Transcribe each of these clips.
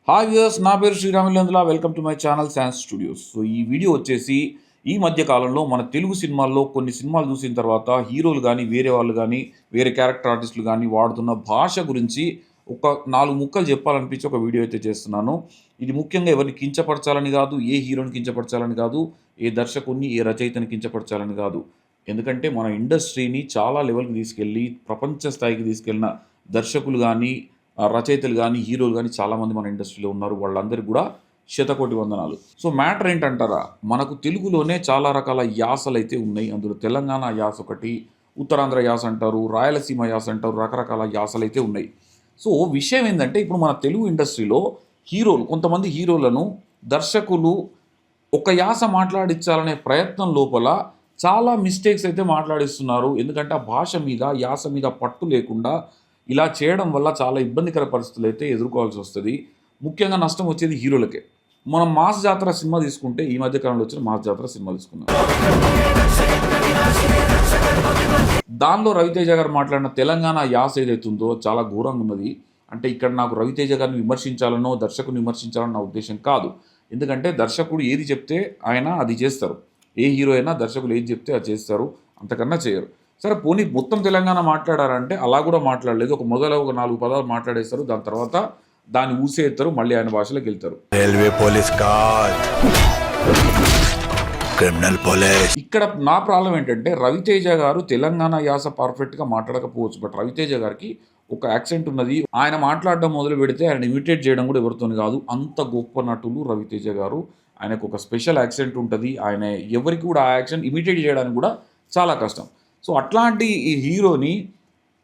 Hi viewers, నా పేరు Sriramulandula. Welcome to my channel Sans studios. So ఈ వీడియో వచ్చేసి ఈ మధ్య కాలంలో మన తెలుగు సినిమాల్లో కొన్ని సినిమాలు చూసిన తర్వాత హీరోలు కానీ వేరే వాళ్ళు కానీ వేరే క్యారెక్టర్ ఆర్టిస్టులు కానీ వాడుతున్న భాష గురించి ఒక 4 ముక్కలు చెప్పాలనిపించి ఒక వీడియో అయితే చేస్తున్నాను. ఇది ముఖ్యంగా ఎవరిని కించపరచాలని కాదు, ఏ హీరోని కించపరచాలని కాదు, ఏ దర్శకుడిని ఏ రచయితని కించపరచాలని కాదు. ఎందుకంటే మన ఇండస్ట్రీని చాలా లెవెల్కి తీసుకెళ్ళి ప్రపంచ స్థాయికి తీసుకెళ్ళిన దర్శకులు కానీ రచయితలు గానీ, హీరోలు గానీ చాలామంది మన ఇండస్ట్రీలో ఉన్నారు. వాళ్ళందరికీ గూడా శతకోటి వందనాలు. సో మ్యాటర్ ఏంటంటారా? మనకు తెలుగులోనే చాలా రకాల యాసలైతే ఉన్నాయి. అందులో తెలంగాణ యాస ఒకటి, ఉత్తరాంధ్ర యాస అంటారు, రాయలసీమ యాస అంటారు, రకరకాల యాసలైతే ఉన్నాయి. సో విషయం ఏందంటే ఇప్పుడు మన తెలుగు ఇండస్ట్రీలో కొంతమంది హీరోలను దర్శకులు ఒక యాస మాట్లాడించాలనే ప్రయత్నం లోపల చాలా మిస్టేక్స్ అయితే మాట్లాడిస్తున్నారు. ఎందుకంటే ఆ భాష మీద, యాస మీద పట్టు లేకుండా ఇలా చేయడం వల్ల చాలా ఇబ్బందికర పరిస్థితులు అయితే ఎదుర్కోవాల్సి వస్తుంది. ముఖ్యంగా నష్టం వచ్చేది హీరోలకే. మనం మాస్ జాతర సినిమా తీసుకుంటే ఈ మధ్య కాలంలో వచ్చిన మాస్ జాతర సినిమా తీసుకుందాం. దానిలో రవితేజ గారు మాట్లాడిన తెలంగాణ యాస ఏదైతే ఉందో చాలా ఘోరంగా ఉన్నది. అంటే ఇక్కడ నాకు రవితేజ గారిని విమర్శించాలనో, దర్శకుని విమర్శించాలన్న నా ఉద్దేశం కాదు. ఎందుకంటే దర్శకుడు ఏది చెప్తే ఆయన అది చేస్తారు. ఏ హీరో అయినా దర్శకులు ఏది చెప్తే అది చేస్తారు. అంతకన్నా చేయరు. సరే పోనీ మొత్తం తెలంగాణ మాట్లాడారంటే అలా కూడా మాట్లాడలేదు. ఒక 4 పదాలు మాట్లాడేస్తారు. దాని తర్వాత దాన్ని ఊసేస్తారు. మళ్ళీ ఆయన భాషలోకి వెళ్తారు. రైల్వే పోలీస్ కాదు, క్రిమినల్ పోలీస్. ఇక్కడ నా ప్రాబ్లం ఏంటంటే రవితేజ గారు తెలంగాణ యాస పర్ఫెక్ట్గా మాట్లాడకపోవచ్చు. బట్ రవితేజ గారికి ఒక యాక్సెంట్ ఉన్నది. ఆయన మాట్లాడడం మొదలు పెడితే ఆయన ఇమిటేట్ చేయడం కూడా ఎవరితోని కాదు. అంత గొప్ప నటులు రవితేజ గారు. ఆయనకు ఒక స్పెషల్ యాక్సెంట్ ఉంటుంది. ఆయన ఎవరికి కూడా ఆ యాక్సెంట్ ఇమిటేట్ చేయడానికి కూడా చాలా కష్టం. సో అట్లాంటి ఈ హీరోని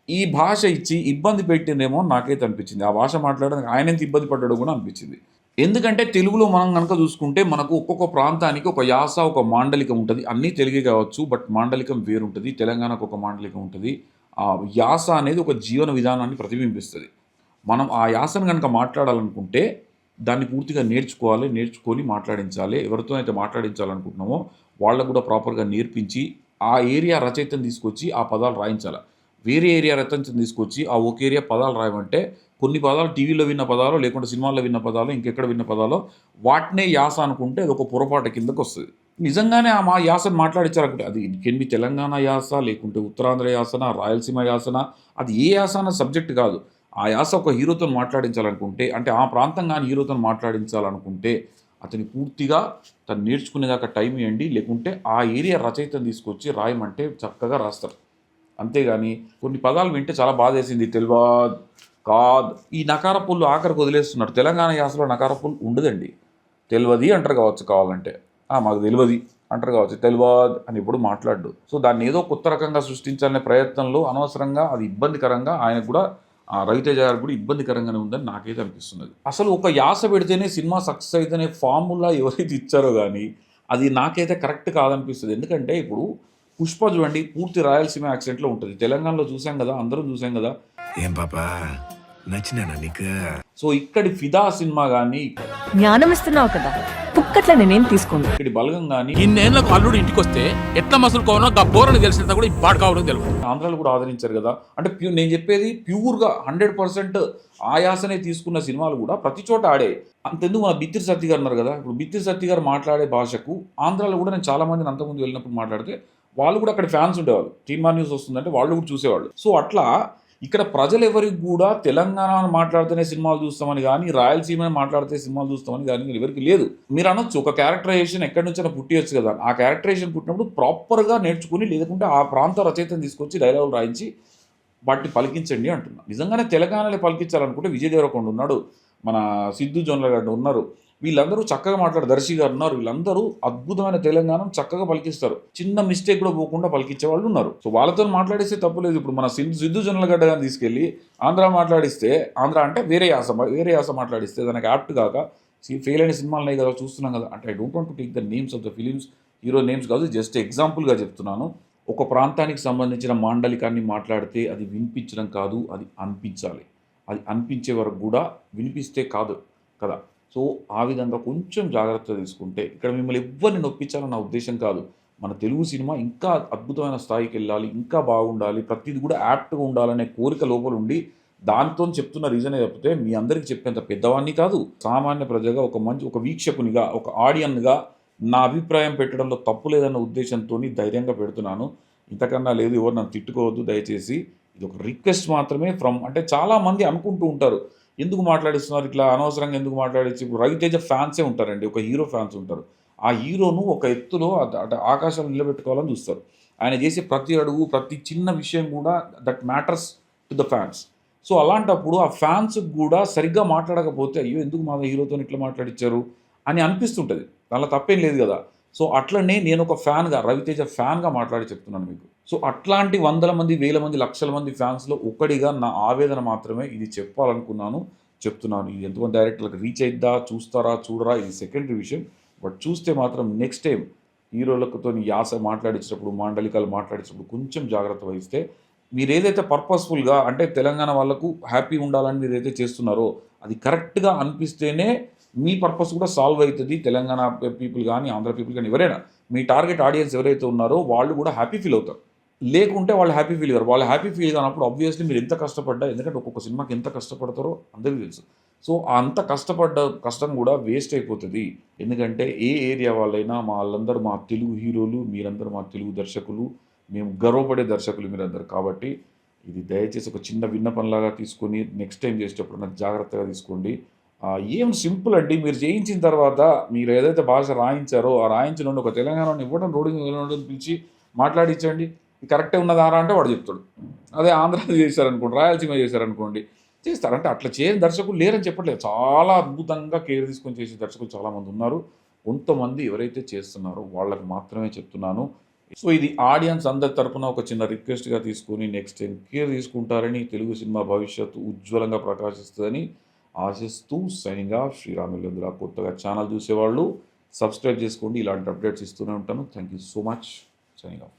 ఈ భాష ఇచ్చి ఇబ్బంది పెట్టిందేమో నాకైతే అనిపించింది. ఆ భాష మాట్లాడడానికి ఆయన ఎంత ఇబ్బంది పడ్డాడో కూడా అనిపించింది. ఎందుకంటే తెలుగులో మనం కనుక చూసుకుంటే మనకు ఒక్కొక్క ప్రాంతానికి ఒక యాస, ఒక మాండలికం ఉంటుంది. అన్నీ తెలుగే కావచ్చు, బట్ మాండలికం వేరుంటుంది. తెలంగాణకు ఒక మాండలికం ఉంటుంది. ఆ యాస అనేది ఒక జీవన విధానాన్ని ప్రతిబింబిస్తుంది. మనం ఆ యాసను కనుక మాట్లాడాలనుకుంటే దాన్ని పూర్తిగా నేర్చుకొని మాట్లాడించాలి. ఎవరితో అయితే మాట్లాడించాలనుకుంటున్నామో వాళ్ళకు కూడా ప్రాపర్గా నేర్పించి ఆ ఏరియా రచయితను తీసుకొచ్చి ఆ పదాలు రాయించాలి. వేరే ఏరియా రచయితను తీసుకొచ్చి ఆ ఒక ఏరియా పదాలు రాయమంటే కొన్ని పదాలు టీవీలో విన్న పదాలు, లేకుంటే సినిమాల్లో విన్న పదాలు, ఇంకెక్కడ విన్న పదాలు వాటినే యాస అనుకుంటే అది ఒక పొరపాటు కిందకు వస్తుంది. నిజంగానే ఆ యాసను మాట్లాడించాలనుకుంటే అది కెన్ బి తెలంగాణ యాస, లేకుంటే ఉత్తరాంధ్ర యాసన, రాయలసీమ యాసన, అది ఏ యాస అన్న సబ్జెక్ట్ కాదు. ఆ యాస ఒక హీరోతో మాట్లాడించాలనుకుంటే, అంటే ఆ ప్రాంతం కానీ హీరోతో మాట్లాడించాలనుకుంటే అతని పూర్తిగా తను నేర్చుకునేదాకా టైం ఇవ్వండి. లేకుంటే ఆ ఏరియా రచయితను తీసుకొచ్చి రాయమంటే చక్కగా రాస్తారు. అంతేగాని కొన్ని పదాలు వింటే చాలా బాధేసింది. తెల్వాద్, కాద్, ఈ నకారపుల్లు ఆఖరికి వదిలేస్తున్నారు. తెలంగాణ యాసలో నకారపుల్లు ఉండదండి. తెల్వది అంటారు కావచ్చు కావాలంటే. మాకు తెలియదు అంటారు కావచ్చు. తెల్వాద్ అని ఎప్పుడు మాట్లాడు. సో దాన్ని ఏదో కొత్త రకంగా సృష్టించాలనే ప్రయత్నంలో అనవసరంగా అది ఇబ్బందికరంగా ఆయనకు కూడా రవితేజ గారికి కూడా ఇబ్బందికరంగానే ఉందని నాకైతే అనిపిస్తున్నది. అసలు ఒక యాస పెడితేనే సినిమా సక్సెస్ అయితేనే ఫార్ములా ఎవరైతే ఇచ్చారో కానీ అది నాకైతే కరెక్ట్ కాదనిపిస్తుంది. ఎందుకంటే ఇప్పుడు పుష్ప చూడండి, పూర్తి రాయలసీమ యాక్సెంట్లో ఉంటుంది. తెలంగాణలో చూసాం కదా, అందరం చూసాం కదా. ఏం పాపా నచ్చినా నీకు? సో ఇక్కడి ఫిదా సినిమా కానీ, జ్ఞానం ఇస్తున్నావు కదా, పుక్కట్ల నేనేం తీసుకోను. ఇక్కడి బలగం కానీ, ఇన్నేళ్లకు అల్లుడు ఇంటికి వస్తే ఎట్లా మసులుకోనో గా బోరని తెలిసినంత కూడా ఇబ్బాడు కావడం తెలుసు. ఆంధ్రాలో కూడా ఆదరించారు కదా. అంటే నేను చెప్పేది ప్యూర్గా 100% ఆయాసనే తీసుకున్న సినిమాలు కూడా ప్రతి చోట ఆడే. అంతెందుకు మన బిత్తిరి సత్తి గారు ఉన్నారు కదా, ఇప్పుడు బిత్తిరి సత్తి గారు మాట్లాడే భాషకు ఆంధ్రాలో కూడా నేను చాలామందిని అంతకుముందు వెళ్ళినప్పుడు మాట్లాడితే వాళ్ళు కూడా అక్కడ ఫ్యాన్స్ ఉండేవాళ్ళు. టీమా న్యూస్ వస్తుందంటే వాళ్ళు కూడా చూసేవాళ్ళు. సో అట్లా ఇక్కడ ప్రజలు ఎవరికి కూడా తెలంగాణ మాట్లాడితేనే సినిమాలు చూస్తామని కానీ, రాయలసీమ మాట్లాడితే సినిమాలు చూస్తామని కానీ ఎవరికి లేదు. మీరు అనొచ్చు ఒక క్యారెక్టరైజేషన్ ఎక్కడి నుంచైనా పుట్టియచ్చు కదా. ఆ క్యారెక్టరైజేషన్ పుట్టినప్పుడు ప్రాపర్గా నేర్చుకుని, లేకుంటే ఆ ప్రాంత రచయితను తీసుకొచ్చి డైలాగులు రాయించి వాటిని పలికించండి అంటున్నా. నిజంగానే తెలంగాణలో పలికించాలనుకుంటే విజయ్ దేవరకొండ ఉన్నాడు, మన సిద్ధు జొన్నలగడ్డ ఉన్నారు, వీళ్ళందరూ చక్కగా మాట్లాడారు. దర్శి గారు ఉన్నారు. వీళ్ళందరూ అద్భుతమైన తెలంగాణ చక్కగా పలికిస్తారు. చిన్న మిస్టేక్ కూడా పోకుండా పలికించే వాళ్ళు ఉన్నారు. సో వాళ్ళతో మాట్లాడిస్తే తప్పులేదు. ఇప్పుడు మన సిద్ధు జొన్నలగడ్డ గారిని తీసుకెళ్ళి ఆంధ్ర మాట్లాడిస్తే, ఆంధ్ర అంటే వేరే యాస మాట్లాడిస్తే దానికి యాప్ట్ కాక ఫెయిల్ అయిన సినిమాలు ఉన్నాయి కదా, చూస్తున్నాం కదా. అంటే I don't want to take the names of the films, hero names కాదు, జస్ట్ ఎగ్జాంపుల్గా చెప్తున్నాను. ఒక ప్రాంతానికి సంబంధించిన మాండలికాన్ని మాట్లాడితే అది వినిపించడం కాదు, అది అనిపించాలి. అది అనిపించే వరకు కూడా వినిపిస్తే కాదు కదా. సో ఆ విధంగా కొంచెం జాగ్రత్త తీసుకుంటే, ఇక్కడ మిమ్మల్ని ఎవ్వరిని నొప్పించాలని నా ఉద్దేశం కాదు. మన తెలుగు సినిమా ఇంకా అద్భుతమైన స్థాయికి వెళ్ళాలి, ఇంకా బాగుండాలి, ప్రతిది కూడా యాప్ట్గా ఉండాలనే కోరిక లోపల ఉండి దాంతో చెప్తున్న రీజనే చెప్తే మీ అందరికీ చెప్పేంత పెద్దవాడిని కాదు, సామాన్య ప్రజగా ఒక వీక్షకునిగా, ఒక ఆడియన్గా నా అభిప్రాయం పెట్టడంలో తప్పు లేదన్న ఉద్దేశంతో ధైర్యంగా పెడుతున్నాను. ఇంతకన్నా లేదు, ఎవరు నన్ను తిట్టుకోవద్దు దయచేసి. ఇది ఒక రిక్వెస్ట్ మాత్రమే అంటే చాలామంది అనుకుంటూ ఉంటారు, ఎందుకు మాట్లాడిస్తున్నారు ఇట్లా, అనవసరంగా ఎందుకు మాట్లాడచ్చు. ఇప్పుడు రవితేజ ఫ్యాన్సే ఉంటారండి, ఒక హీరో ఫ్యాన్స్ ఉంటారు. ఆ హీరోను ఒక ఎత్తులో ఆకాశాలు నిలబెట్టుకోవాలని చూస్తారు. ఆయన చేసే ప్రతి అడుగు, ప్రతి చిన్న విషయం కూడా that matters to the fans. So అలాంటప్పుడు ఆ ఫ్యాన్స్కి కూడా సరిగ్గా మాట్లాడకపోతే, అయ్యో ఎందుకు మా హీరోతో ఇట్లా మాట్లాడించారు అని అనిపిస్తుంటుంది. దానిలో తప్పేం లేదు కదా. సో అట్లనే నేను ఒక ఫ్యాన్గా, రవితేజ ఫ్యాన్గా మాట్లాడి చెప్తున్నాను మీకు. సో అట్లాంటి వందల మంది, వేల మంది, లక్షల మంది ఫ్యాన్స్లో ఒక్కడిగా నా ఆవేదన మాత్రమే ఇది చెప్తున్నాను. ఇది ఎంతమంది డైరెక్టర్లకు రీచ్ అయిద్దా, చూస్తారా చూడరా, ఇది సెకండరీ విషయం. బట్ చూస్తే మాత్రం నెక్స్ట్ టైం హీరోలతో యాస మాట్లాడించినప్పుడు, మాండలికాలు మాట్లాడించినప్పుడు కొంచెం జాగ్రత్త వహిస్తే, మీరు ఏదైతే పర్పస్ఫుల్గా అంటే తెలంగాణ వాళ్ళకు హ్యాపీ ఉండాలని మీరు ఏదైతే చేస్తున్నారో అది కరెక్ట్గా అనిపిస్తేనే మీ పర్పస్ కూడా సాల్వ్ అవుతుంది. తెలంగాణ పీపుల్ కానీ, ఆంధ్ర పీపుల్ కానీ, ఎవరైనా మీ టార్గెట్ ఆడియన్స్ ఎవరైతే ఉన్నారో వాళ్ళు కూడా హ్యాపీ ఫీల్ అవుతారు. లేకుంటే వాళ్ళు హ్యాపీ ఫీల్ అయ్యారు. వాళ్ళు హ్యాపీ ఫీల్ కానప్పుడు ఆబ్వియస్లీ మీరు ఎంత కష్టపడ్డా, ఎందుకంటే ఒక్కొక్క సినిమాకి ఎంత కష్టపడతారో అందరికీ తెలుసు. సో అంత కష్టం కూడా వేస్ట్ అయిపోతుంది. ఎందుకంటే ఏ ఏరియా వాళ్ళైనా వాళ్ళందరూ మా తెలుగు హీరోలు, మీరందరూ మా తెలుగు దర్శకులు, మేము గర్వపడే దర్శకులు మీరందరూ. కాబట్టి ఇది దయచేసి ఒక చిన్న విన్నపంలాగా తీసుకొని నెక్స్ట్ టైం చేసేటప్పుడు నాకు జాగ్రత్తగా తీసుకోండి. ఏం సింపుల్ అండి, మీరు చేయించిన తర్వాత మీరు ఏదైతే భాష రాయించారో ఆ రాయించిన ఒక తెలంగాణని ఇవ్వడం, రోడ్డు పిలిచి మాట్లాడించండి, ఇది కరెక్టే ఉన్నదారా అంటే వాడు చెప్తాడు. అదే ఆంధ్ర చేశారనుకోండి, రాయలసీమ చేశారనుకోండి, చేస్తారంటే అట్లా చేయని దర్శకులు లేరని చెప్పట్లేదు. చాలా అద్భుతంగా కేర్ తీసుకొని చేసే దర్శకులు చాలామంది ఉన్నారు. కొంతమంది ఎవరైతే చేస్తున్నారో వాళ్ళకి మాత్రమే చెప్తున్నాను. సో ఇది ఆడియన్స్ అందరి తరపున ఒక చిన్న రిక్వెస్ట్గా తీసుకొని నెక్స్ట్ టైం కేర్ తీసుకుంటారని, తెలుగు సినిమా భవిష్యత్తు ఉజ్వలంగా ప్రకాశిస్తుందని ఆశిస్తూ సైనింగ్ ఆఫ్. శ్రీరాములేంద్ర. కొత్తగా ఛానల్ చూసేవాళ్ళు సబ్స్క్రైబ్ చేసుకోండి, ఇలాంటి అప్డేట్స్ ఇస్తూనే ఉంటాను. Thank you so much. Signing off.